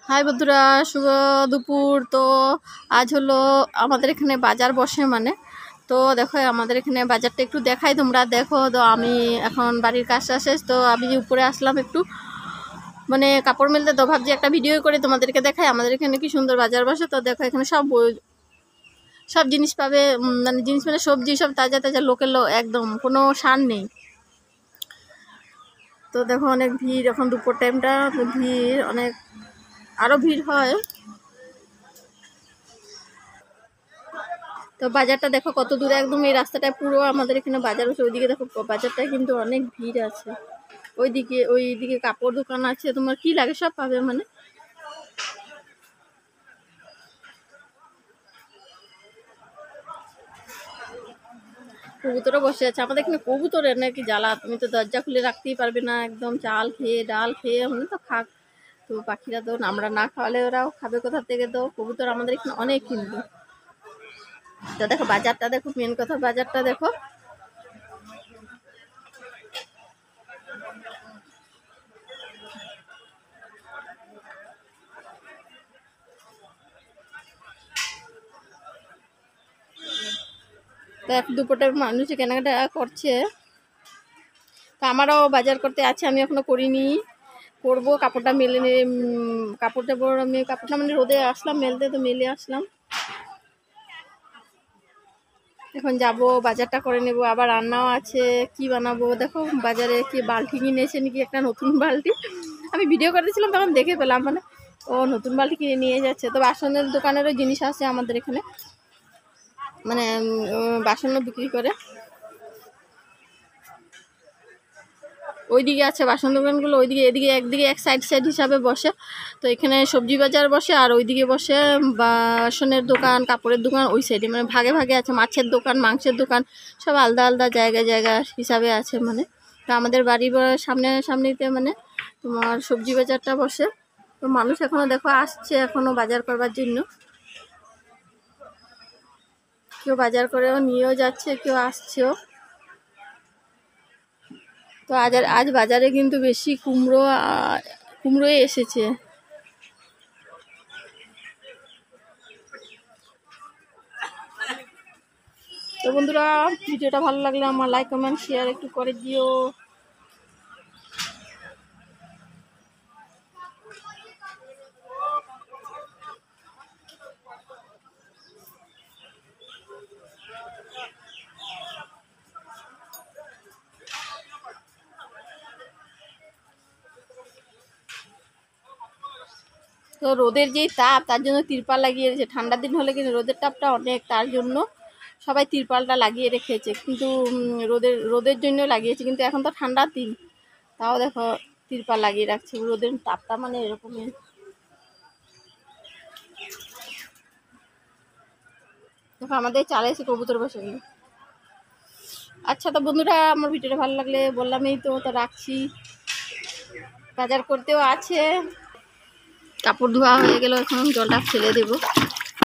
High বন্ধুরা, শুভ দুপুর। তো আজ হলো আমাদের এখানে বাজার বসে তো দেখো আমাদের এখানে বাজারটা একটু দেখাই, তোমরা দেখো। তো আমি এখন বাড়ির কাজটা শেষ, তো আমি উপরে আসলাম একটু কাপড় মেলতে। তো ভাবছি একটা ভিডিও করে তোমাদেরকে দেখাই আমাদের এখানে কি সুন্দর বাজার বসে। তো দেখো এখানে সব জিনিস পাবে, জিনিস সবজি সব তাজা তাজা, লোকের একদম কোনো সার নেই। তো দেখো অনেক ভিড়, এখন দুপুর টাইমটা ভিড় অনেক, আরো ভিড় হয়। তো বাজারটা দেখো কত দূরে, একদম এই রাস্তাটায় পুরো আমাদের এখানে বাজার হচ্ছে। ওইদিকে দেখো বাজারটায় কিন্তু অনেক ভিড় আছে। ওইদিকে কাপড় দোকান আছে, তোমার কি লাগে সব পাবে। কবুতরও বসে আছে আমাদের এখানে। কবুতরের নাকি জ্বালা, তুমি তো দরজা খুলে রাখতেই পারবে না, একদম চাল খেয়ে ডাল খেয়ে তো খাক। তো পাখিরা তো আমরা না খাওয়ালে ওরাও খাবে কোথা থেকে। তো কবুতর আমাদের এখানে অনেক কিন্তু। তো দেখো বাজারটা দেখো, মেন কথা বাজারটা দেখো। তো এক দুপুরটার মানুষ কেনাকাটা করছে। তো আমারও বাজার করতে আছে, আমি এখনো করিনি, করবো। কাপড়টা মেলে কাপড়টা রোদে আসলাম মেলতে, তো মেলে আসলাম। এখন যাব বাজারটা করে নেব, আবার রান্নাও আছে। কি বানাবো দেখো, বাজারে কি বালতি কিনেছে নাকি, একটা নতুন বালতি। আমি ভিডিও করতেছিলাম তখন দেখে পেলাম, ও নতুন বালতি কিনে নিয়ে যাচ্ছে। তো বাসনের দোকানেরও জিনিস আছে আমাদের এখানে, বাসনও বিক্রি করে। ওইদিকে আছে বাসন দোকানগুলো, ওইদিকে এদিকে একদিকে এক সাইড হিসাবে বসে। তো এখানে সবজি বাজার বসে, আর ওইদিকে বসে বাসনের দোকান, কাপড়ের দোকান। ওই সাইডে ভাগে ভাগে আছে, মাছের দোকান, মাংসের দোকান, সব আলাদা আলাদা জায়গা হিসাবে আছে। তো আমাদের বাড়ির সামনেতে তোমার সবজি বাজারটা বসে। তো মানুষ এখনো দেখো আসছে, এখনো বাজার করবার জন্য। কেউ বাজার করেও নিয়েও যাচ্ছে, কেউ আসছেও। তো আজ বাজারে কিন্তু বেশি কুমড়োই এসেছে। তো বন্ধুরা, ভিডিওটা ভালো লাগলে আমার লাইক কমেন্ট শেয়ার একটু করে দিও। তো রোদের যেই তাপ, তার জন্য তিরপাল লাগিয়ে রেখেছে। ঠান্ডার দিন হলে কিন্তু রোদের তাপটা অনেক, তার জন্য সবাই তিরপালটা লাগিয়ে রেখেছে। কিন্তু রোদের জন্য লাগিয়েছে, কিন্তু এখন তো ঠান্ডার দিন, তাও দেখো তিরপাল লাগিয়ে রাখছে। রোদের তাপটা এরকমই। দেখো আমাদের চালে এসে কবুতর বসে গেল। আচ্ছা, তো বন্ধুরা আমার ভিডিওটা ভালো লাগলে বললামই তো রাখছি। বাজার করতেও আছে, কাপড় ধোয়া হয়ে গেল, এখন জলটা ফেলে দেবো।